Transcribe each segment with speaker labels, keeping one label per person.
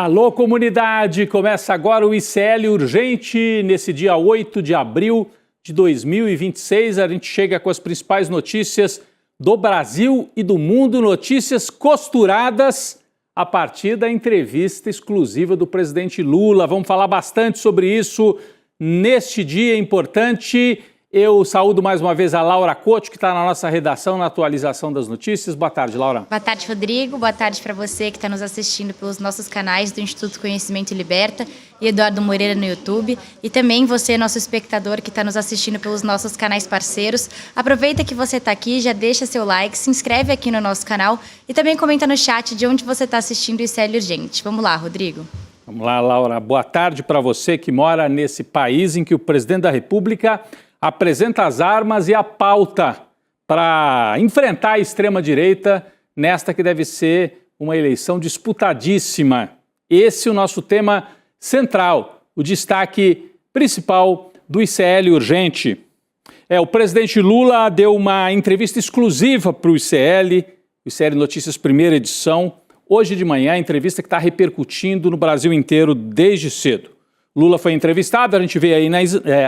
Speaker 1: Alô, comunidade! Começa agora o ICL Urgente. Nesse dia 8 de abril de 2026, a gente chega com as principais notícias do Brasil e do mundo, notícias costuradas a partir da entrevista exclusiva do presidente Lula. Vamos falar bastante sobre isso neste dia importante. Eu saúdo mais uma vez a Laura Couto, que está na nossa redação, na atualização das notícias. Boa tarde, Laura.
Speaker 2: Boa tarde, Rodrigo. Boa tarde para você que está nos assistindo pelos nossos canais do Instituto Conhecimento e Liberta e Eduardo Moreira no YouTube. E também você, nosso espectador, que está nos assistindo pelos nossos canais parceiros. Aproveita que você está aqui, já deixa seu like, se inscreve aqui no nosso canal e também comenta no chat de onde você está assistindo o ICL Urgente. Vamos lá, Rodrigo.
Speaker 1: Vamos lá, Laura. Boa tarde para você que mora nesse país em que o presidente da República apresenta as armas e a pauta para enfrentar a extrema-direita nesta que deve ser uma eleição disputadíssima. Esse é o nosso tema central, o destaque principal do ICL Urgente. O presidente Lula deu uma entrevista exclusiva para o ICL Notícias Primeira Edição, hoje de manhã, a entrevista que está repercutindo no Brasil inteiro desde cedo. Lula foi entrevistado, a gente vê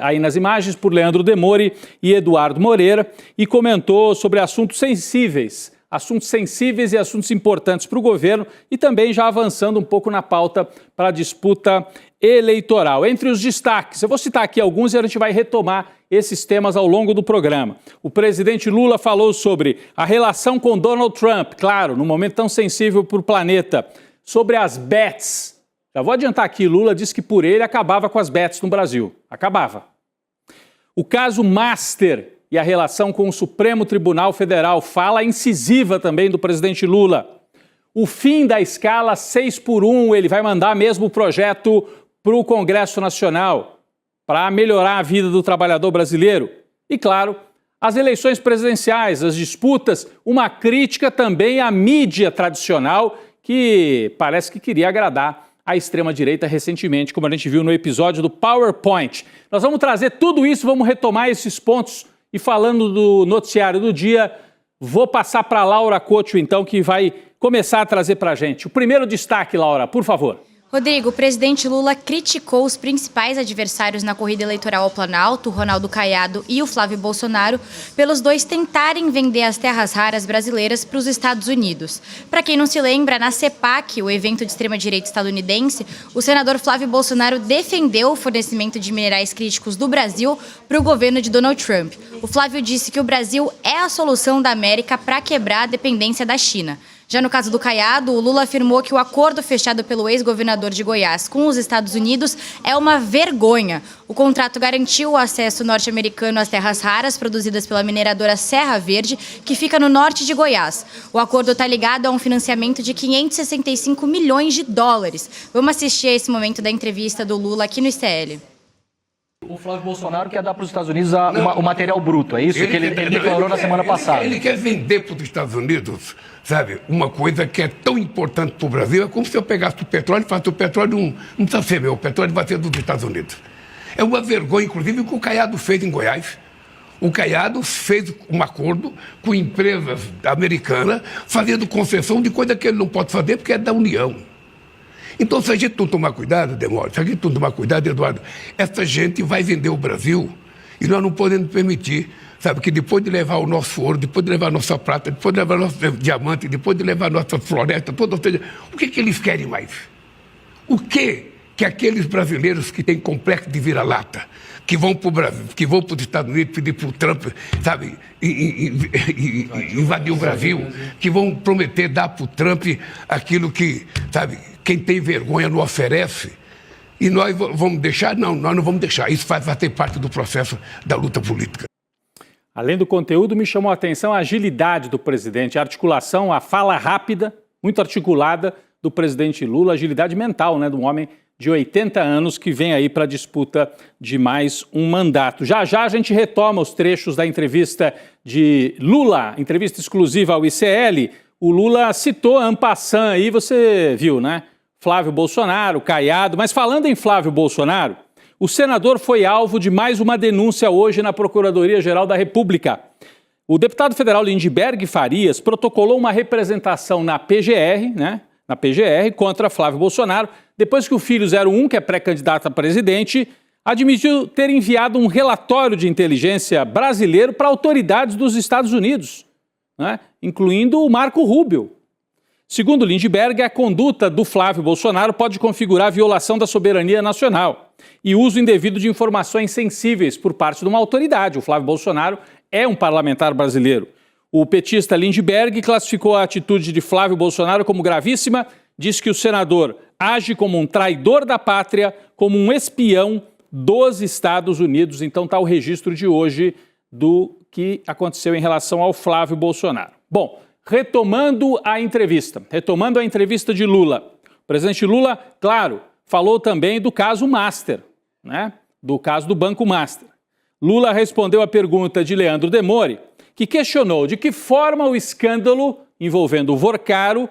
Speaker 1: aí nas imagens, por Leandro Demore e Eduardo Moreira, e comentou sobre assuntos sensíveis e assuntos importantes para o governo e também já avançando um pouco na pauta para a disputa eleitoral. Entre os destaques, eu vou citar aqui alguns e a gente vai retomar esses temas ao longo do programa. O presidente Lula falou sobre a relação com Donald Trump, claro, num momento tão sensível para o planeta, sobre as bets. Já vou adiantar aqui, Lula disse que por ele acabava com as bets no Brasil. Acabava. O caso Master e a relação com o Supremo Tribunal Federal, fala incisiva também do presidente Lula. O fim da escala 6x1, ele vai mandar mesmo o projeto para o Congresso Nacional, para melhorar a vida do trabalhador brasileiro. E claro, as eleições presidenciais, as disputas, uma crítica também à mídia tradicional, que parece que queria agradar a extrema-direita recentemente, como a gente viu no episódio do PowerPoint. Nós vamos trazer tudo isso, vamos retomar esses pontos e falando do noticiário do dia, vou passar para a Laura Couto, então, que vai começar a trazer para a gente. O primeiro destaque, Laura, por favor.
Speaker 2: Rodrigo, o presidente Lula criticou os principais adversários na corrida eleitoral ao Planalto, Ronaldo Caiado e o Flávio Bolsonaro, pelos dois tentarem vender as terras raras brasileiras para os Estados Unidos. Para quem não se lembra, na CEPAC, o evento de extrema-direita estadunidense, o senador Flávio Bolsonaro defendeu o fornecimento de minerais críticos do Brasil para o governo de Donald Trump. O Flávio disse que o Brasil é a solução da América para quebrar a dependência da China. Já no caso do Caiado, o Lula afirmou que o acordo fechado pelo ex-governador de Goiás com os Estados Unidos é uma vergonha. O contrato garantiu o acesso norte-americano às terras raras produzidas pela mineradora Serra Verde, que fica no norte de Goiás. O acordo está ligado a um financiamento de 565 milhões de dólares. Vamos assistir a esse momento da entrevista do Lula aqui no ICL.
Speaker 3: O Flávio Bolsonaro quer dar para os Estados Unidos o material bruto, é isso que ele declarou na semana passada?
Speaker 4: Ele quer vender para os Estados Unidos, sabe, uma coisa que é tão importante para o Brasil. É como se eu pegasse o petróleo e falasse, o petróleo não precisa ser meu, o petróleo vai ser dos Estados Unidos. É uma vergonha, inclusive, o que o Caiado fez em Goiás. O Caiado fez um acordo com empresas americanas, fazendo concessão de coisa que ele não pode fazer porque é da União. Então, se a gente não tomar cuidado, Demore, se a gente não tomar cuidado, Eduardo, essa gente vai vender o Brasil e nós não podemos permitir, sabe, que depois de levar o nosso ouro, depois de levar a nossa prata, depois de levar o nosso diamante, depois de levar a nossa floresta toda, ou seja, o que eles querem mais? O que aqueles brasileiros que têm complexo de vira-lata, que vão para o Brasil, que vão para os Estados Unidos pedir para o Trump, sabe, invadir o Brasil, que vão prometer dar para o Trump aquilo que, sabe, quem tem vergonha não oferece, e nós vamos deixar? Não, nós não vamos deixar. Isso vai ter parte do processo da luta política.
Speaker 1: Além do conteúdo, me chamou a atenção a agilidade do presidente, a articulação, a fala rápida, muito articulada do presidente Lula, agilidade mental, né, de um homem de 80 anos que vem aí para a disputa de mais um mandato. Já já a gente retoma os trechos da entrevista de Lula, entrevista exclusiva ao ICL. O Lula citou en passant aí, você viu, né? Flávio Bolsonaro, Caiado. Mas falando em Flávio Bolsonaro, o senador foi alvo de mais uma denúncia hoje na Procuradoria-Geral da República. O deputado federal Lindbergh Farias protocolou uma representação na PGR, né, na PGR contra Flávio Bolsonaro, depois que o filho 01, que é pré-candidato a presidente, admitiu ter enviado um relatório de inteligência brasileiro para autoridades dos Estados Unidos, né, incluindo o Marco Rubio. Segundo Lindbergh, a conduta do Flávio Bolsonaro pode configurar violação da soberania nacional e uso indevido de informações sensíveis por parte de uma autoridade. O Flávio Bolsonaro é um parlamentar brasileiro. O petista Lindbergh classificou a atitude de Flávio Bolsonaro como gravíssima, disse que o senador age como um traidor da pátria, como um espião dos Estados Unidos. Então está o registro de hoje do que aconteceu em relação ao Flávio Bolsonaro. Bom, retomando a entrevista de Lula. O presidente Lula, claro, falou também do caso Master, né? Do caso do Banco Master. Lula respondeu a pergunta de Leandro Demore, que questionou de que forma o escândalo envolvendo o Vorcaro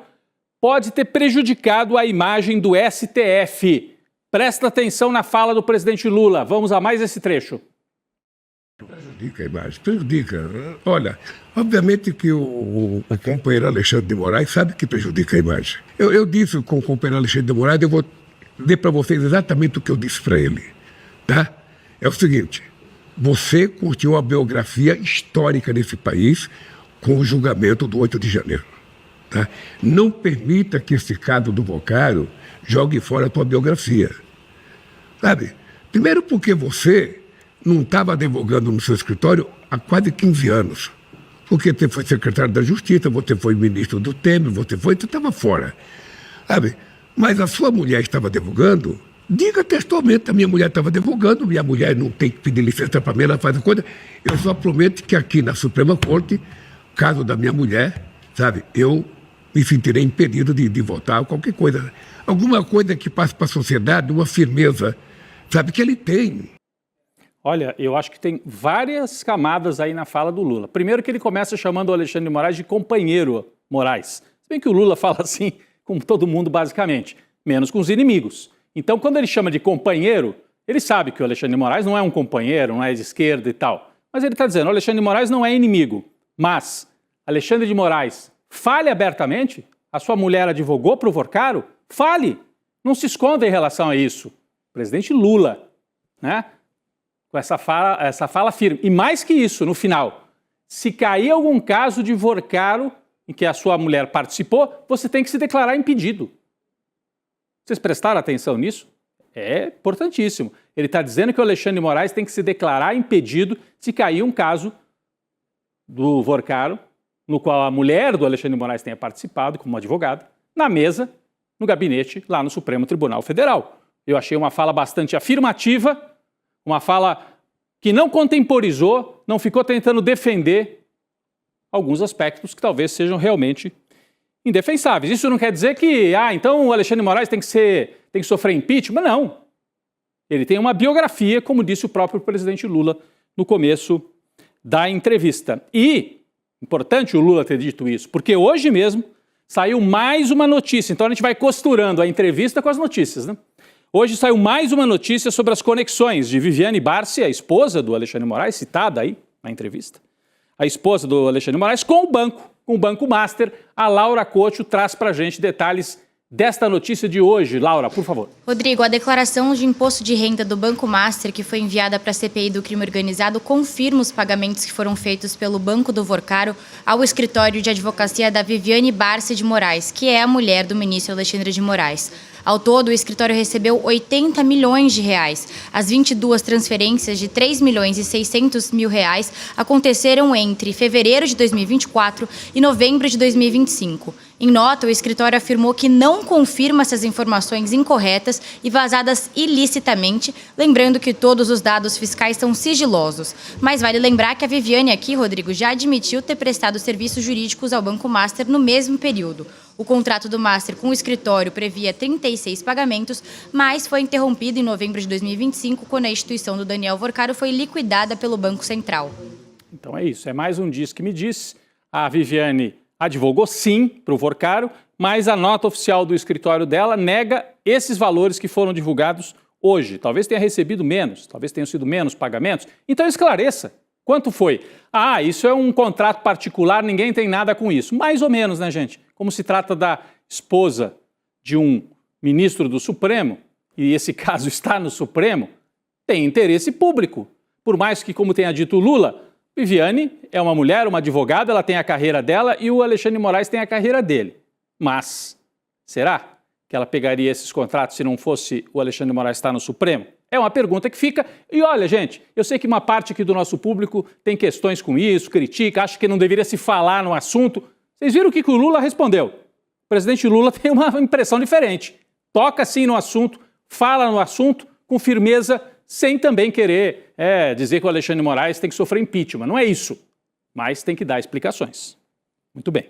Speaker 1: pode ter prejudicado a imagem do STF. Presta atenção na fala do presidente Lula. Vamos a mais esse trecho.
Speaker 4: Prejudica a imagem, prejudica. Olha, obviamente que o companheiro Alexandre de Moraes sabe que prejudica a imagem. Eu disse com o companheiro Alexandre de Moraes, eu vou dizer para vocês exatamente o que eu disse para ele. Tá? É o seguinte, você curtiu a biografia histórica desse país com o julgamento do 8 de janeiro. Tá? Não permita que esse caso do Vorcaro jogue fora a tua biografia. Sabe? Primeiro porque você não estava advogando no seu escritório há quase 15 anos. Porque você foi secretário da Justiça, você foi ministro do Temer, você estava fora. Sabe? Mas a sua mulher estava advogando, diga textualmente, a minha mulher estava advogando, minha mulher não tem que pedir licença para mim, ela faz a coisa. Eu só prometo que aqui na Suprema Corte, caso da minha mulher, sabe, eu me sentirei impedido de votar, qualquer coisa. Alguma coisa que passe para a sociedade, uma firmeza, sabe, que ele tem.
Speaker 1: Olha, eu acho que tem várias camadas aí na fala do Lula. Primeiro que ele começa chamando o Alexandre de Moraes de companheiro Moraes. Se bem que o Lula fala assim com todo mundo basicamente, menos com os inimigos. Então quando ele chama de companheiro, ele sabe que o Alexandre de Moraes não é um companheiro, não é de esquerda e tal. Mas ele está dizendo, o Alexandre de Moraes não é inimigo. Mas Alexandre de Moraes fale abertamente, a sua mulher advogou para o Vorcaro, fale, não se esconda em relação a isso. O presidente Lula, né? Com essa fala firme. E mais que isso, no final, se cair algum caso de Vorcaro em que a sua mulher participou, você tem que se declarar impedido. Vocês prestaram atenção nisso? É importantíssimo. Ele está dizendo que o Alexandre de Moraes tem que se declarar impedido se cair um caso do Vorcaro, no qual a mulher do Alexandre de Moraes tenha participado como advogada, na mesa, no gabinete, lá no Supremo Tribunal Federal. Eu achei uma fala bastante afirmativa, uma fala que não contemporizou, não ficou tentando defender alguns aspectos que talvez sejam realmente indefensáveis. Isso não quer dizer que, então o Alexandre de Moraes tem que sofrer impeachment. Não. Ele tem uma biografia, como disse o próprio presidente Lula no começo da entrevista. E, importante o Lula ter dito isso, porque hoje mesmo saiu mais uma notícia. Então a gente vai costurando a entrevista com as notícias, né? Hoje saiu mais uma notícia sobre as conexões de Viviane Barsi, a esposa do Alexandre de Moraes, citada aí na entrevista, a esposa do Alexandre de Moraes, com o Banco Master. A Laura Couto traz para a gente detalhes desta notícia de hoje. Laura, por favor.
Speaker 2: Rodrigo, a declaração de imposto de renda do Banco Master, que foi enviada para a CPI do crime organizado, confirma os pagamentos que foram feitos pelo Banco do Vorcaro ao escritório de advocacia da Viviane Barsi de Moraes, que é a mulher do ministro Alexandre de Moraes. Ao todo, o escritório recebeu 80 milhões de reais. As 22 transferências de 3 milhões e 600 mil reais aconteceram entre fevereiro de 2024 e novembro de 2025. Em nota, o escritório afirmou que não confirma essas informações incorretas e vazadas ilicitamente, lembrando que todos os dados fiscais são sigilosos. Mas vale lembrar que a Viviane aqui, Rodrigo, já admitiu ter prestado serviços jurídicos ao Banco Master no mesmo período. O contrato do Master com o escritório previa 36 pagamentos, mas foi interrompido em novembro de 2025, quando a instituição do Daniel Vorcaro foi liquidada pelo Banco Central.
Speaker 1: Então é isso, é mais um Diz que me diz. A Viviane advogou sim para o Vorcaro, mas a nota oficial do escritório dela nega esses valores que foram divulgados hoje. Talvez tenha recebido menos, talvez tenham sido menos pagamentos. Então esclareça. Quanto foi? Isso é um contrato particular, ninguém tem nada com isso. Mais ou menos, né, gente? Como se trata da esposa de um ministro do Supremo, e esse caso está no Supremo, tem interesse público. Por mais que, como tenha dito o Lula, Viviane é uma mulher, uma advogada, ela tem a carreira dela e o Alexandre de Moraes tem a carreira dele. Mas, será que ela pegaria esses contratos se não fosse o Alexandre de Moraes estar no Supremo? É uma pergunta que fica. E olha, gente, eu sei que uma parte aqui do nosso público tem questões com isso, critica, acha que não deveria se falar no assunto. Vocês viram o que o Lula respondeu? O presidente Lula tem uma impressão diferente. Toca sim no assunto, fala no assunto com firmeza, sem também querer dizer que o Alexandre de Moraes tem que sofrer impeachment. Não é isso, mas tem que dar explicações. Muito bem.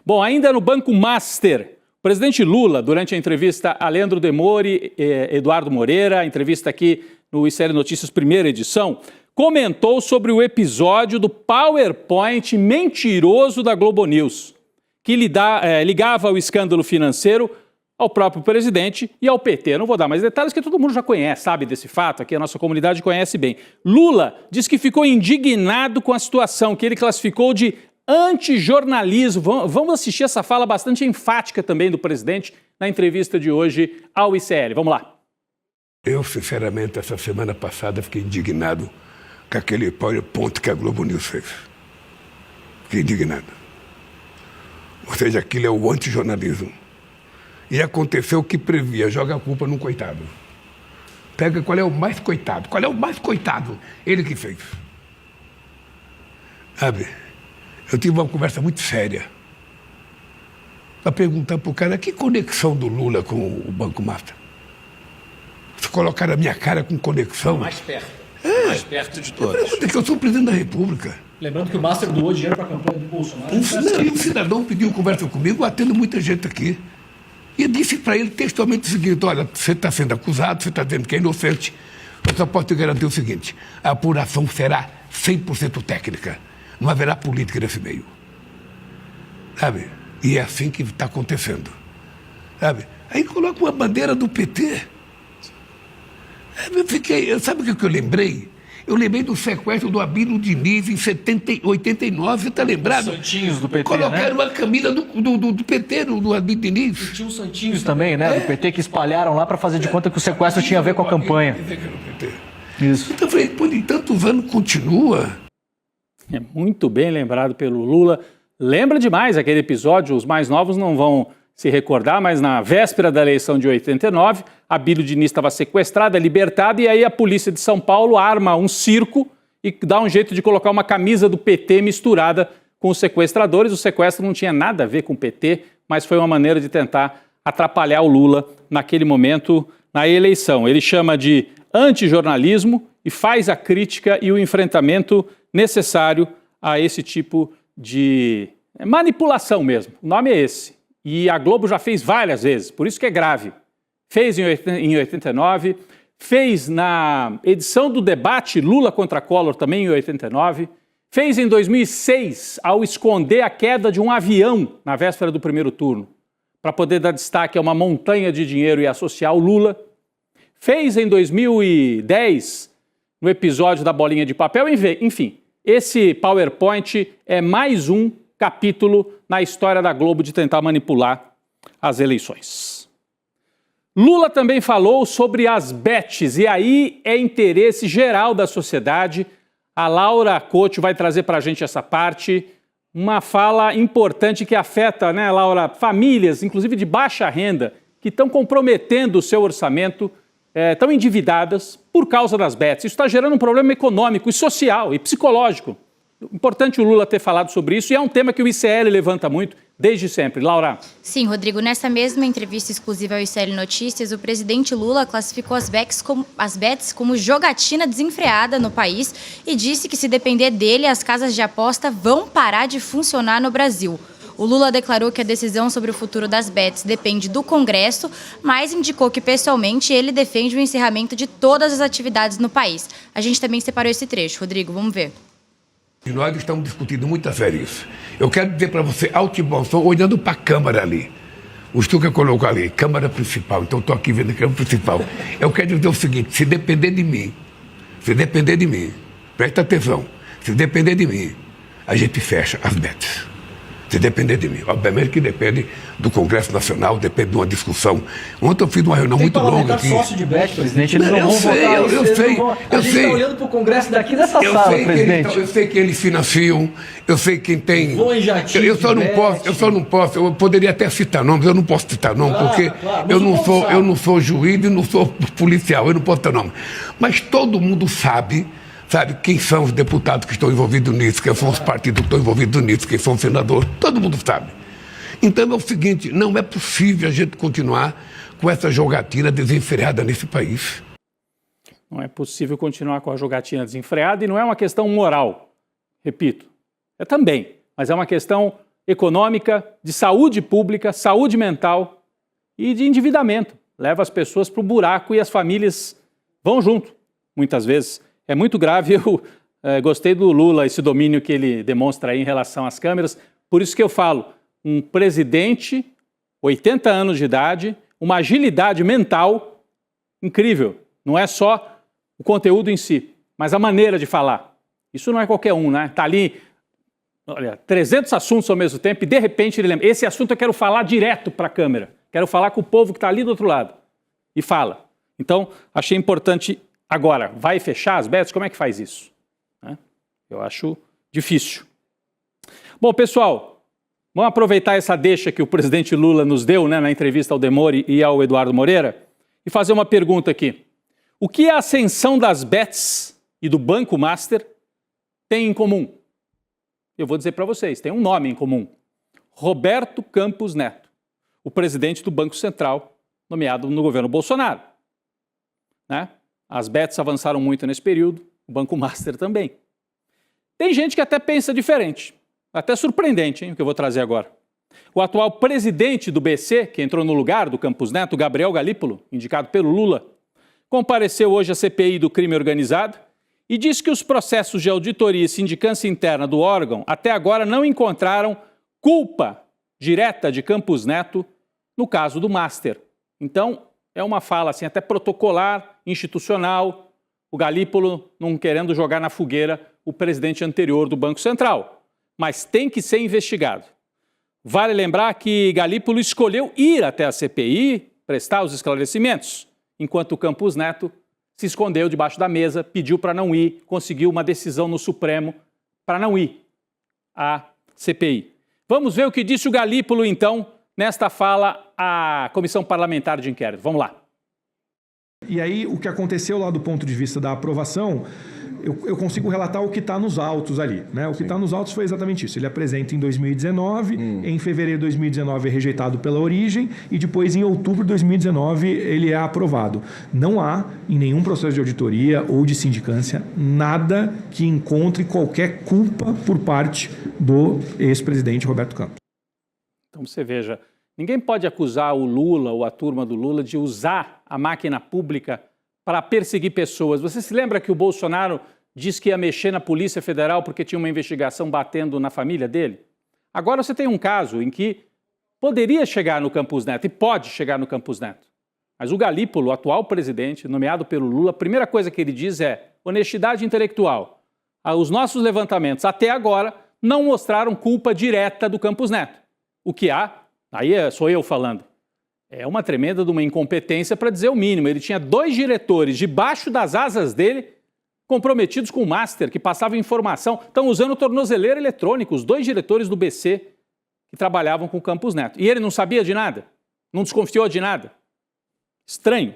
Speaker 1: Bom, ainda no Banco Master, o presidente Lula, durante a entrevista a Leandro Demore e Eduardo Moreira, entrevista aqui no ICL Notícias, primeira edição, comentou sobre o episódio do PowerPoint mentiroso da Globo News, que ligava o escândalo financeiro ao próprio presidente e ao PT. Eu não vou dar mais detalhes, porque todo mundo já conhece, sabe desse fato, aqui a nossa comunidade conhece bem. Lula diz que ficou indignado com a situação, que ele classificou de antijornalismo. Vamos assistir essa fala bastante enfática também do presidente na entrevista de hoje ao ICL. Vamos lá.
Speaker 4: Eu, sinceramente, essa semana passada fiquei indignado com aquele PowerPoint que a Globo News fez. Fiquei indignado. Ou seja, aquilo é o antijornalismo. E aconteceu o que previa, joga a culpa num coitado. Pega qual é o mais coitado. Qual é o mais coitado? Ele que fez. Sabe? Eu tive uma conversa muito séria para perguntar para o cara que conexão do Lula com o Banco Master. Se colocar a minha cara com conexão.
Speaker 5: Mais perto. Mais perto de todos.
Speaker 4: Eu sou o presidente da República.
Speaker 5: Lembrando que o Master doou dinheiro para a campanha do Bolsonaro.
Speaker 4: Um cidadão pediu conversa comigo, atendo muita gente aqui. E eu disse para ele textualmente o seguinte: olha, você está sendo acusado, você está dizendo que é inocente. Eu só posso te garantir o seguinte: a apuração será 100% técnica. Não haverá política nesse meio. Sabe? E é assim que está acontecendo. Sabe? Aí coloca uma bandeira do PT. Sabe o que eu lembrei? Eu lembrei do sequestro do Abílio Diniz em 89, você está lembrado?
Speaker 5: Os santinhos do PT,
Speaker 4: colocaram
Speaker 5: né?
Speaker 4: uma camisa do PT, do Abílio Diniz.
Speaker 3: E tinha os santinhos também, né? Do PT que espalharam lá para fazer de conta que o sequestro tinha a ver com a campanha.
Speaker 4: Isso. Então eu falei, depois de tantos anos continua.
Speaker 1: É muito bem lembrado pelo Lula. Lembra demais aquele episódio, os mais novos não vão se recordar, mas na véspera da eleição de 89, Abílio Diniz estava sequestrado, é libertado, e aí a polícia de São Paulo arma um circo e dá um jeito de colocar uma camisa do PT misturada com os sequestradores. O sequestro não tinha nada a ver com o PT, mas foi uma maneira de tentar atrapalhar o Lula naquele momento na eleição. Ele chama de antijornalismo e faz a crítica e o enfrentamento necessário a esse tipo de manipulação mesmo. O nome é esse. E a Globo já fez várias vezes, por isso que é grave. Fez em 89, fez na edição do debate Lula contra Collor também em 89, fez em 2006 ao esconder a queda de um avião na véspera do primeiro turno, para poder dar destaque a uma montanha de dinheiro e associar o Lula. Fez em 2010, no episódio da bolinha de papel, enfim. Esse PowerPoint é mais um capítulo na história da Globo de tentar manipular as eleições. Lula também falou sobre as bets, e aí é interesse geral da sociedade. A Laura Couto vai trazer para a gente essa parte, uma fala importante que afeta, né, Laura, famílias, inclusive de baixa renda, que estão comprometendo o seu orçamento, estão endividadas por causa das bets. Isso está gerando um problema econômico e social e psicológico. Importante o Lula ter falado sobre isso, e é um tema que o ICL levanta muito desde sempre. Laura.
Speaker 2: Sim, Rodrigo, nessa mesma entrevista exclusiva ao ICL Notícias, o presidente Lula classificou as bets como jogatina desenfreada no país e disse que, se depender dele, as casas de aposta vão parar de funcionar no Brasil. O Lula declarou que a decisão sobre o futuro das bets depende do Congresso, mas indicou que, pessoalmente, ele defende o encerramento de todas as atividades no país. A gente também separou esse trecho. Rodrigo, vamos ver.
Speaker 4: E nós estamos discutindo muito a sério isso. Eu quero dizer para você, alto e bom, estou olhando para a Câmara ali. O Stuka colocou ali, Câmara Principal, então estou aqui vendo a Câmara Principal. Eu quero dizer o seguinte: se depender de mim, presta atenção, se depender de mim, a gente fecha as bets. se depender de mim. Obviamente que depende do Congresso Nacional, depende de uma discussão. Ontem eu fiz uma reunião muito longa aqui.
Speaker 3: Sócio de Bet, presidente, eles não
Speaker 4: Eu
Speaker 3: vão
Speaker 4: sei,
Speaker 3: votar.
Speaker 4: eu sei.
Speaker 3: A gente está olhando para o Congresso daqui dessa sala, presidente.
Speaker 4: Eu sei que eles financiam, eu sei quem tem.
Speaker 3: Voa em jatinho,
Speaker 4: Eu só não posso, eu poderia até citar nomes, eu não posso citar nomes, porque eu não sou juiz e não sou policial, eu não posso ter nome. Mas todo mundo sabe quem são os deputados que estão envolvidos nisso, quem são os partidos que estão envolvidos nisso, quem são os senadores, todo mundo sabe. Então é o seguinte, não é possível a gente continuar com essa jogatina desenfreada nesse país.
Speaker 1: Não é possível continuar com a jogatina desenfreada e não é uma questão moral, repito. É também, mas é uma questão econômica, de saúde pública, saúde mental e de endividamento. Leva as pessoas para o buraco e as famílias vão junto, muitas vezes. É muito grave, eu gostei do Lula, esse domínio que ele demonstra aí em relação às câmeras. Por isso que eu falo, um presidente, 80 anos de idade, uma agilidade mental incrível. Não é só o conteúdo em si, mas a maneira de falar. Isso não é qualquer um, né? Tá ali, olha, 300 assuntos ao mesmo tempo e de repente ele lembra, esse assunto eu quero falar direto para a câmera. Quero falar com o povo que está ali do outro lado. E fala. Então, achei importante. Agora, vai fechar as bets? Como é que faz isso? Eu acho difícil. Bom, pessoal, vamos aproveitar essa deixa que o presidente Lula nos deu, né, na entrevista ao Demore e ao Eduardo Moreira e fazer uma pergunta aqui. O que a ascensão das bets e do Banco Master tem em comum? Eu vou dizer para vocês, tem um nome em comum. Roberto Campos Neto, o presidente do Banco Central, nomeado no governo Bolsonaro. Né? As bets avançaram muito nesse período, o Banco Master também. Tem gente que até pensa diferente, até surpreendente, hein, o que eu vou trazer agora. O atual presidente do BC, que entrou no lugar do Campos Neto, Gabriel Galípolo, indicado pelo Lula, compareceu hoje à CPI do crime organizado e disse que os processos de auditoria e sindicância interna do órgão até agora não encontraram culpa direta de Campos Neto no caso do Master. Então, é uma fala assim, até protocolar, institucional, o Galípolo não querendo jogar na fogueira o presidente anterior do Banco Central. Mas tem que ser investigado. Vale lembrar que Galípolo escolheu ir até a CPI, prestar os esclarecimentos, enquanto o Campos Neto se escondeu debaixo da mesa, pediu para não ir, conseguiu uma decisão no Supremo para não ir à CPI. Vamos ver o que disse o Galípolo, então, nesta fala à Comissão Parlamentar de Inquérito. Vamos lá.
Speaker 6: E aí, o que aconteceu lá do ponto de vista da aprovação, eu consigo relatar o que está nos autos ali, né? O que está nos autos foi exatamente isso. Ele apresenta em 2019, em fevereiro de 2019 é rejeitado pela origem e depois em outubro de 2019 ele é aprovado. Não há em nenhum processo de auditoria ou de sindicância nada que encontre qualquer culpa por parte do ex-presidente Roberto Campos.
Speaker 1: Então você veja, ninguém pode acusar o Lula ou a turma do Lula de usar a máquina pública para perseguir pessoas. Você se lembra que o Bolsonaro disse que ia mexer na Polícia Federal porque tinha uma investigação batendo na família dele? Agora você tem um caso em que poderia chegar no Campos Neto, e pode chegar no Campos Neto. Mas o Galípolo, o atual presidente, nomeado pelo Lula, a primeira coisa que ele diz é honestidade intelectual. Os nossos levantamentos até agora não mostraram culpa direta do Campos Neto. O que há, aí sou eu falando, é uma tremenda de uma incompetência para dizer o mínimo. Ele tinha 2 diretores debaixo das asas dele comprometidos com o Master, que passavam informação. Estão usando o tornozeleiro eletrônico, os 2 diretores do BC que trabalhavam com o Campos Neto. E ele não sabia de nada? Não desconfiou de nada? Estranho.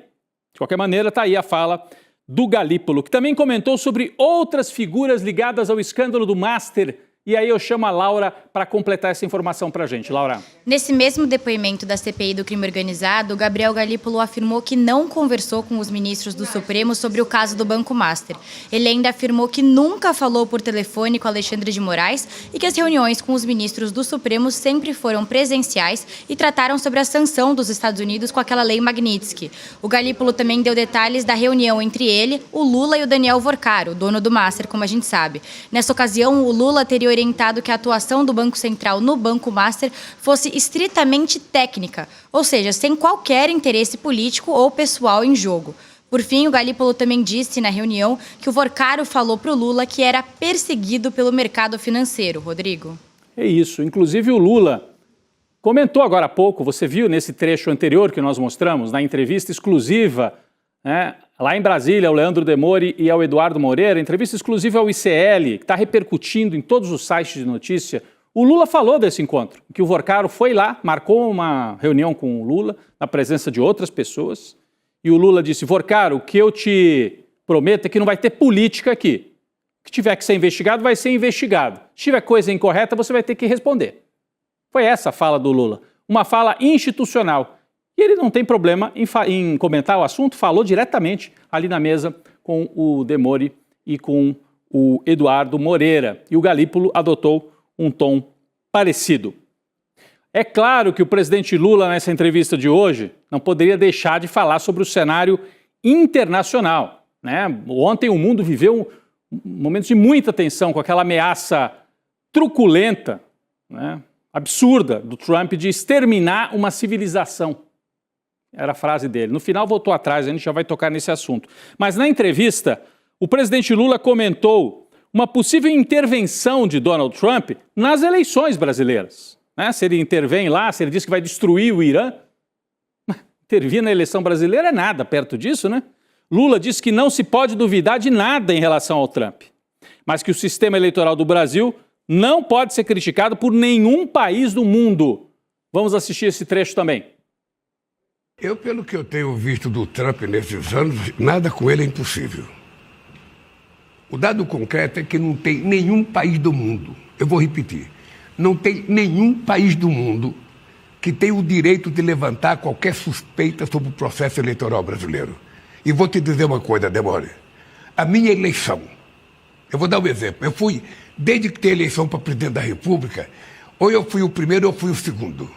Speaker 1: De qualquer maneira, está aí a fala do Galípolo, que também comentou sobre outras figuras ligadas ao escândalo do Master. E aí eu chamo a Laura para completar essa informação para a gente. Laura.
Speaker 2: Nesse mesmo depoimento da CPI do crime organizado, Gabriel Galípolo afirmou que não conversou com os ministros do Supremo sobre o caso do Banco Master. Ele ainda afirmou que nunca falou por telefone com Alexandre de Moraes e que as reuniões com os ministros do Supremo sempre foram presenciais e trataram sobre a sanção dos Estados Unidos com aquela lei Magnitsky. O Galípolo também deu detalhes da reunião entre ele, o Lula e o Daniel Vorcaro, o dono do Master, como a gente sabe. Nessa ocasião, o Lula teria orientado que a atuação do Banco Central no Banco Master fosse estritamente técnica, ou seja, sem qualquer interesse político ou pessoal em jogo. Por fim, o Galípolo também disse na reunião que o Vorcaro falou para o Lula que era perseguido pelo mercado financeiro. Rodrigo.
Speaker 1: É isso. Inclusive o Lula comentou agora há pouco, você viu nesse trecho anterior que nós mostramos, na entrevista exclusiva, né, lá em Brasília, ao Leandro Demori e ao Eduardo Moreira, entrevista exclusiva ao ICL, que está repercutindo em todos os sites de notícia. O Lula falou desse encontro, que o Vorcaro foi lá, marcou uma reunião com o Lula, na presença de outras pessoas, e o Lula disse: Vorcaro, o que eu te prometo é que não vai ter política aqui. O que tiver que ser investigado, vai ser investigado. Se tiver coisa incorreta, você vai ter que responder. Foi essa a fala do Lula, uma fala institucional. E ele não tem problema em comentar o assunto, falou diretamente ali na mesa com o Demori e com o Eduardo Moreira. E o Galípolo adotou um tom parecido. É claro que o presidente Lula, nessa entrevista de hoje, não poderia deixar de falar sobre o cenário internacional, né? Ontem o mundo viveu momentos de muita tensão com aquela ameaça truculenta, né, absurda do Trump de exterminar uma civilização. Era a frase dele. No final voltou atrás, a gente já vai tocar nesse assunto. Mas na entrevista, o presidente Lula comentou uma possível intervenção de Donald Trump nas eleições brasileiras. Né? Se ele intervém lá, se ele diz que vai destruir o Irã, intervir na eleição brasileira é nada perto disso, né? Lula disse que não se pode duvidar de nada em relação ao Trump, mas que o sistema eleitoral do Brasil não pode ser criticado por nenhum país do mundo. Vamos assistir esse trecho também.
Speaker 4: Eu, pelo que eu tenho visto do Trump nesses anos, nada com ele é impossível. O dado concreto é que não tem nenhum país do mundo, eu vou repetir, não tem nenhum país do mundo que tem o direito de levantar qualquer suspeita sobre o processo eleitoral brasileiro. E vou te dizer uma coisa, Demori. A minha eleição, eu vou dar um exemplo, eu fui, desde que tem eleição para presidente da República, ou eu fui o primeiro ou eu fui o segundo.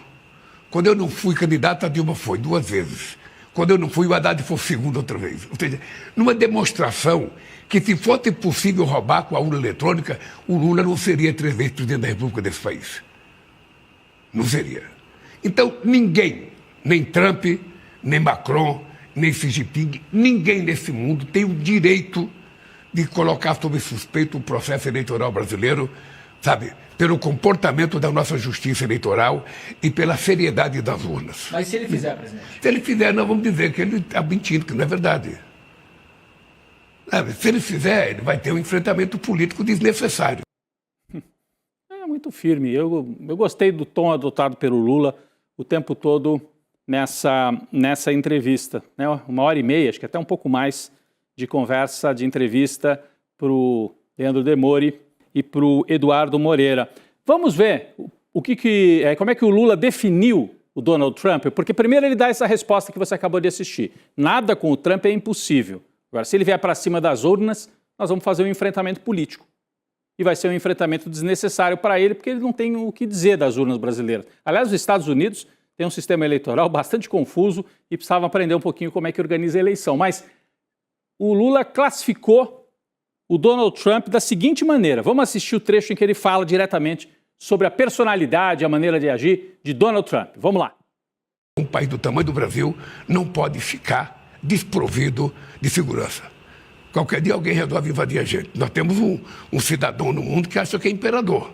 Speaker 4: Quando eu não fui candidato, a Dilma foi 2 vezes. Quando eu não fui, o Haddad foi o segundo outra vez. Ou seja, numa demonstração que se fosse possível roubar com a urna eletrônica, o Lula não seria 3 vezes presidente da República desse país. Não seria. Então, ninguém, nem Trump, nem Macron, nem Xi Jinping, ninguém nesse mundo tem o direito de colocar sob suspeito o processo eleitoral brasileiro, sabe, pelo comportamento da nossa justiça eleitoral e pela seriedade das urnas.
Speaker 5: Mas se ele fizer, presidente?
Speaker 4: Se ele fizer, nós vamos dizer que ele está mentindo, que não é verdade. Sabe, se ele fizer, ele vai ter um enfrentamento político desnecessário.
Speaker 1: É muito firme. Eu gostei do tom adotado pelo Lula o tempo todo nessa entrevista, né? 1h30, acho que até um pouco mais, de conversa, de entrevista para o Leandro Demori e para o Eduardo Moreira. Vamos ver como é que o Lula definiu o Donald Trump, porque primeiro ele dá essa resposta que você acabou de assistir. Nada com o Trump é impossível. Agora, se ele vier para cima das urnas, nós vamos fazer um enfrentamento político. E vai ser um enfrentamento desnecessário para ele, porque ele não tem o que dizer das urnas brasileiras. Aliás, os Estados Unidos tem um sistema eleitoral bastante confuso e precisava aprender um pouquinho como é que organiza a eleição. Mas o Lula classificou o Donald Trump da seguinte maneira. Vamos assistir o trecho em que ele fala diretamente sobre a personalidade, a maneira de agir de Donald Trump. Vamos lá.
Speaker 4: Um país do tamanho do Brasil não pode ficar desprovido de segurança. Qualquer dia alguém resolve invadir a gente. Nós temos um cidadão no mundo que acha que é imperador.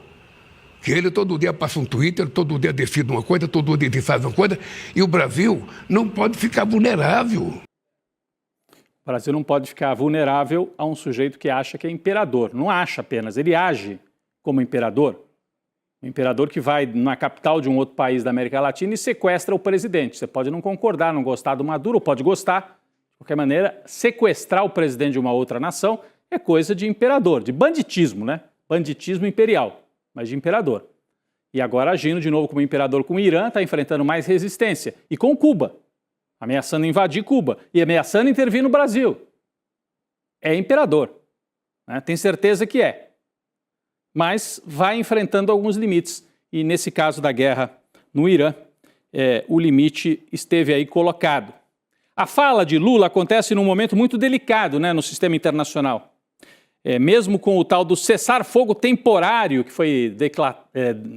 Speaker 4: Que ele todo dia passa um Twitter, todo dia decide uma coisa, todo dia faz uma coisa, e o Brasil não pode ficar vulnerável.
Speaker 1: O Brasil não pode ficar vulnerável a um sujeito que acha que é imperador. Não acha apenas, ele age como imperador. Um imperador que vai na capital de um outro país da América Latina e sequestra o presidente. Você pode não concordar, não gostar do Maduro, ou pode gostar. De qualquer maneira, sequestrar o presidente de uma outra nação é coisa de imperador, de banditismo, né? Banditismo imperial, mas de imperador. E agora agindo de novo como imperador com o Irã, está enfrentando mais resistência. E com Cuba, ameaçando invadir Cuba e ameaçando intervir no Brasil. É imperador, né? Tem certeza que é. Mas vai enfrentando alguns limites. E nesse caso da guerra no Irã, o limite esteve aí colocado. A fala de Lula acontece num momento muito delicado, né, no sistema internacional. Mesmo com o tal do cessar-fogo temporário que foi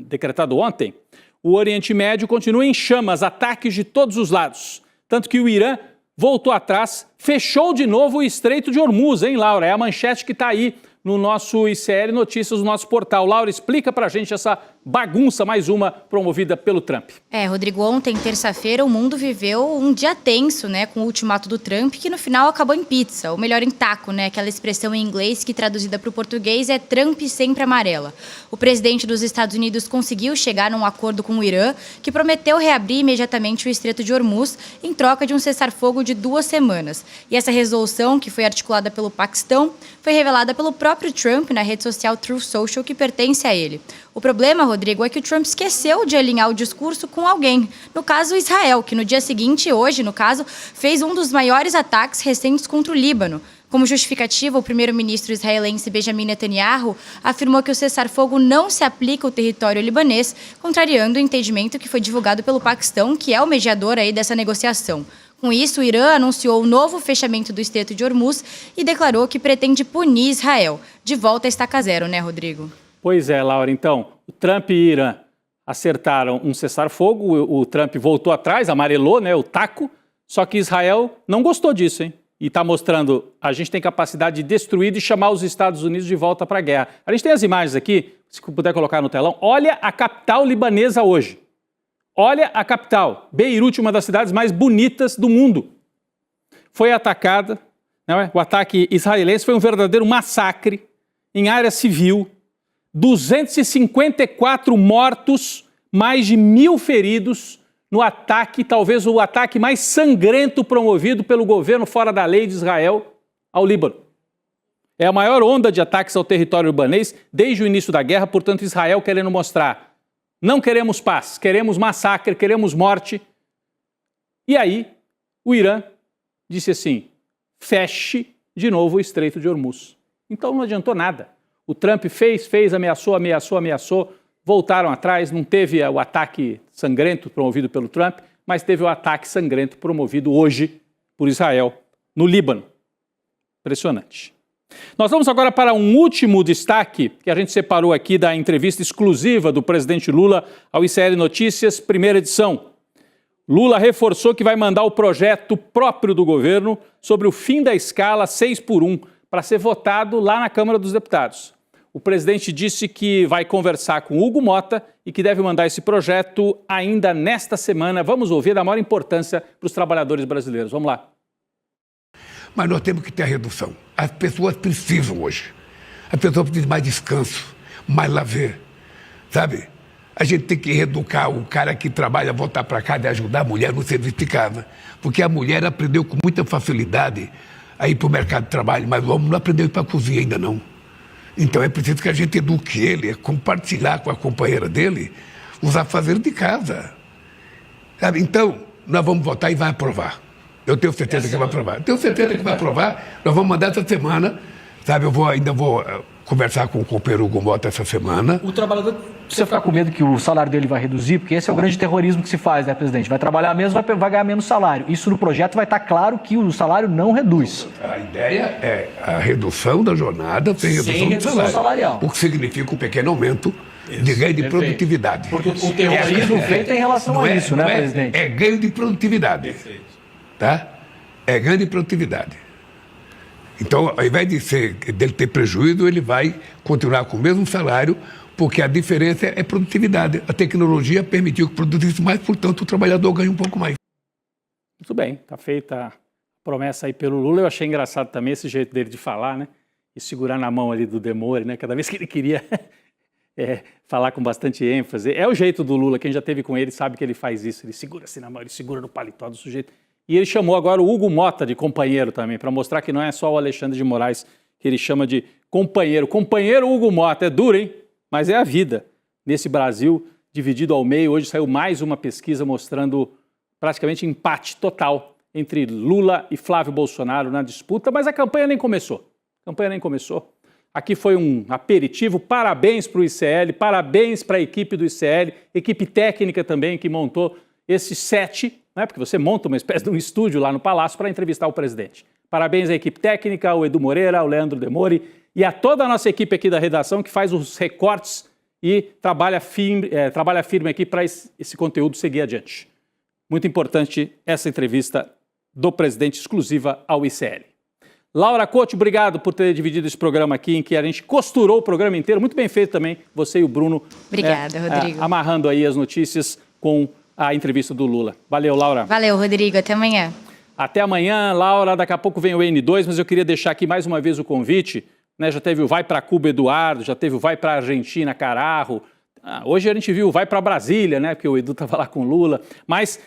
Speaker 1: decretado ontem, o Oriente Médio continua em chamas, ataques de todos os lados. Tanto que o Irã voltou atrás, fechou de novo o Estreito de Hormuz, hein, Laura? É a manchete que está aí no nosso ICL Notícias, no nosso portal. Laura, explica pra gente essa bagunça, mais uma, promovida pelo Trump.
Speaker 2: Rodrigo, ontem, terça-feira, o mundo viveu um dia tenso, né, com o ultimato do Trump, que no final acabou em pizza, ou melhor, em taco, né, aquela expressão em inglês que traduzida para o português é Trump sempre amarela. O presidente dos Estados Unidos conseguiu chegar num acordo com o Irã, que prometeu reabrir imediatamente o Estreito de Hormuz em troca de um cessar-fogo de 2 semanas. E essa resolução, que foi articulada pelo Paquistão, foi revelada pelo próprio Trump na rede social Truth Social, que pertence a ele. O problema, Rodrigo, é que o Trump esqueceu de alinhar o discurso com alguém. No caso, Israel, que no dia seguinte, hoje, no caso, fez um dos maiores ataques recentes contra o Líbano. Como justificativa, o primeiro-ministro israelense Benjamin Netanyahu afirmou que o cessar-fogo não se aplica ao território libanês, contrariando o entendimento que foi divulgado pelo Paquistão, que é o mediador aí dessa negociação. Com isso, o Irã anunciou o novo fechamento do Estreito de Hormuz e declarou que pretende punir Israel. De volta a estaca zero, né, Rodrigo?
Speaker 1: Pois é, Laura. Então, o Trump e o Irã acertaram um cessar-fogo, o Trump voltou atrás, amarelou, né, o taco, só que Israel não gostou disso, hein? E está mostrando, a gente tem capacidade de destruir e chamar os Estados Unidos de volta para a guerra. A gente tem as imagens aqui, se puder colocar no telão. Olha a capital libanesa hoje. Olha a capital, Beirute, uma das cidades mais bonitas do mundo. Foi atacada, né? O ataque israelense foi um verdadeiro massacre em área civil, 254 mortos, mais de 1.000 feridos no ataque, talvez o ataque mais sangrento promovido pelo governo fora da lei de Israel ao Líbano. É a maior onda de ataques ao território libanês desde o início da guerra, portanto, Israel querendo mostrar: não queremos paz, queremos massacre, queremos morte. E aí, o Irã disse assim: feche de novo o Estreito de Hormuz. Então não adiantou nada. O Trump fez, ameaçou, voltaram atrás, não teve o ataque sangrento promovido pelo Trump, mas teve o ataque sangrento promovido hoje por Israel, no Líbano. Impressionante. Nós vamos agora para um último destaque que a gente separou aqui da entrevista exclusiva do presidente Lula ao ICL Notícias, primeira edição. Lula reforçou que vai mandar o projeto próprio do governo sobre o fim da escala 6x1 para ser votado lá na Câmara dos Deputados. O presidente disse que vai conversar com Hugo Mota e que deve mandar esse projeto ainda nesta semana. Vamos ouvir, da maior importância para os trabalhadores brasileiros. Vamos lá.
Speaker 4: Mas nós temos que ter a redução. As pessoas precisam hoje. As pessoas precisam de mais descanso, mais lazer, sabe? A gente tem que reeducar o cara que trabalha, voltar para casa e ajudar a mulher no serviço de casa. Porque a mulher aprendeu com muita facilidade a ir para o mercado de trabalho, mas o homem não aprendeu a ir para a cozinha ainda não. Então é preciso que a gente eduque ele, compartilhar com a companheira dele os afazeres de casa. Sabe? Então, nós vamos votar e vai aprovar. Eu tenho certeza que vai aprovar. Tenho certeza que vai aprovar. Nós vamos mandar essa semana. Sabe, ainda vou conversar com o companheiro Hugo Mota essa semana.
Speaker 3: O trabalhador precisa ficar com medo que o salário dele vai reduzir, porque esse é o grande terrorismo que se faz, né, presidente? Vai trabalhar menos, vai ganhar menos salário. Isso no projeto vai estar claro que o salário não reduz.
Speaker 4: A ideia é a redução da jornada sem redução do salário.
Speaker 3: Salarial.
Speaker 4: O que significa um pequeno aumento de ganho de produtividade.
Speaker 3: Porque o terrorismo feito em relação a isso, né, presidente?
Speaker 4: É ganho de produtividade. Tá? É ganho de produtividade. Então, ao invés dele ter prejuízo, ele vai continuar com o mesmo salário, porque a diferença é produtividade. A tecnologia permitiu que produzisse mais, portanto, o trabalhador ganha um pouco mais.
Speaker 1: Muito bem, está feita a promessa aí pelo Lula. Eu achei engraçado também esse jeito dele de falar, né? E segurar na mão ali do Demore, né? Cada vez que ele queria falar com bastante ênfase. É o jeito do Lula, quem já esteve com ele sabe que ele faz isso. Ele segura assim na mão, ele segura no paletó do sujeito. E ele chamou agora o Hugo Mota de companheiro também, para mostrar que não é só o Alexandre de Moraes que ele chama de companheiro. Companheiro Hugo Mota, é duro, hein? Mas é a vida. Nesse Brasil dividido ao meio, hoje saiu mais uma pesquisa mostrando praticamente empate total entre Lula e Flávio Bolsonaro na disputa, mas a campanha nem começou. Aqui foi um aperitivo, parabéns para o ICL, parabéns para a equipe do ICL, equipe técnica também que montou esse set, né, porque você monta uma espécie de um estúdio lá no Palácio para entrevistar o presidente. Parabéns à equipe técnica, ao Edu Moreira, ao Leandro Demore e a toda a nossa equipe aqui da redação que faz os recortes e trabalha firme aqui para esse conteúdo seguir adiante. Muito importante essa entrevista do presidente exclusiva ao ICL. Laura Couto, obrigado por ter dividido esse programa aqui, em que a gente costurou o programa inteiro. Muito bem feito também, você e o Bruno.
Speaker 2: Obrigada, Rodrigo.
Speaker 1: Amarrando aí as notícias com a entrevista do Lula. Valeu, Laura.
Speaker 2: Valeu, Rodrigo. Até amanhã.
Speaker 1: Até amanhã, Laura. Daqui a pouco vem o N2, mas eu queria deixar aqui mais uma vez o convite. Né? Já teve o Vai para Cuba Eduardo, já teve o Vai para Argentina Carajo. Hoje a gente viu o Vai para Brasília, né? Porque o Edu estava lá com o Lula. Mas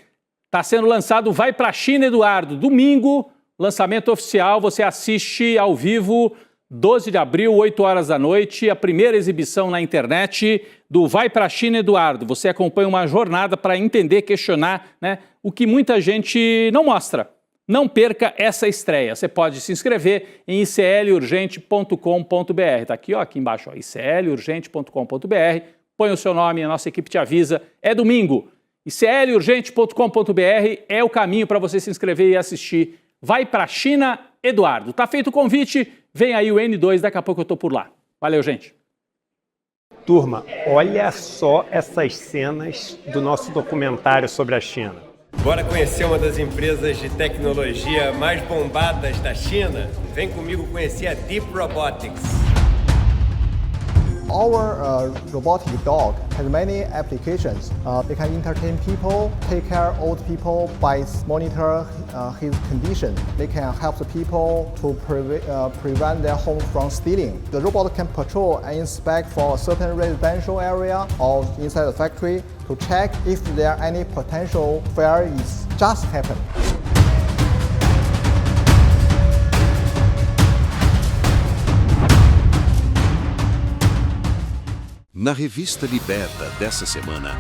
Speaker 1: está sendo lançado o Vai para China Eduardo. Domingo, lançamento oficial. Você assiste ao vivo, 12 de abril, 8 horas da noite, a primeira exibição na internet do Vai para China Eduardo. Você acompanha uma jornada para entender, questionar, né, o que muita gente não mostra. Não perca essa estreia. Você pode se inscrever em iclurgente.com.br. Está aqui, ó, aqui embaixo, ó, iclurgente.com.br. Põe o seu nome, a nossa equipe te avisa. É domingo. iclurgente.com.br é o caminho para você se inscrever e assistir. Vai para China Eduardo. Tá feito o convite, vem aí o N2, daqui a pouco eu tô por lá. Valeu, gente.
Speaker 7: Turma, olha só essas cenas do nosso documentário sobre a China.
Speaker 8: Bora conhecer uma das empresas de tecnologia mais bombadas da China? Vem comigo conhecer a Deep Robotics.
Speaker 9: Our robotic dog has many applications. They can entertain people, take care of old people by monitor his condition. They can help the people to prevent their homes from stealing. The robot can patrol and inspect for a certain residential area or inside the factory to check if there are any potential fire is just happened.
Speaker 10: Na revista Liberta dessa semana,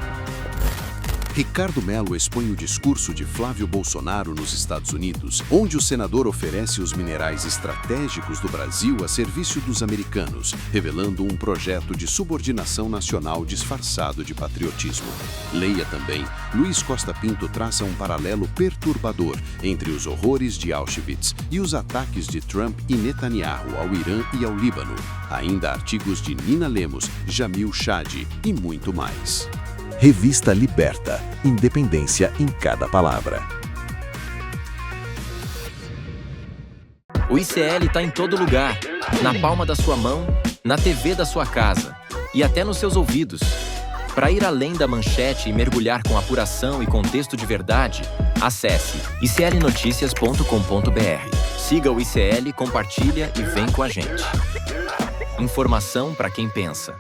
Speaker 10: Ricardo Mello expõe o discurso de Flávio Bolsonaro nos Estados Unidos, onde o senador oferece os minerais estratégicos do Brasil a serviço dos americanos, revelando um projeto de subordinação nacional disfarçado de patriotismo. Leia também, Luiz Costa Pinto traça um paralelo perturbador entre os horrores de Auschwitz e os ataques de Trump e Netanyahu ao Irã e ao Líbano. Ainda artigos de Nina Lemos, Jamil Chadi e muito mais. Revista Liberta. Independência em cada palavra.
Speaker 11: O ICL está em todo lugar. Na palma da sua mão, na TV da sua casa e até nos seus ouvidos. Para ir além da manchete e mergulhar com apuração e contexto de verdade, acesse iclnoticias.com.br. Siga o ICL, compartilha e vem com a gente. Informação para quem pensa.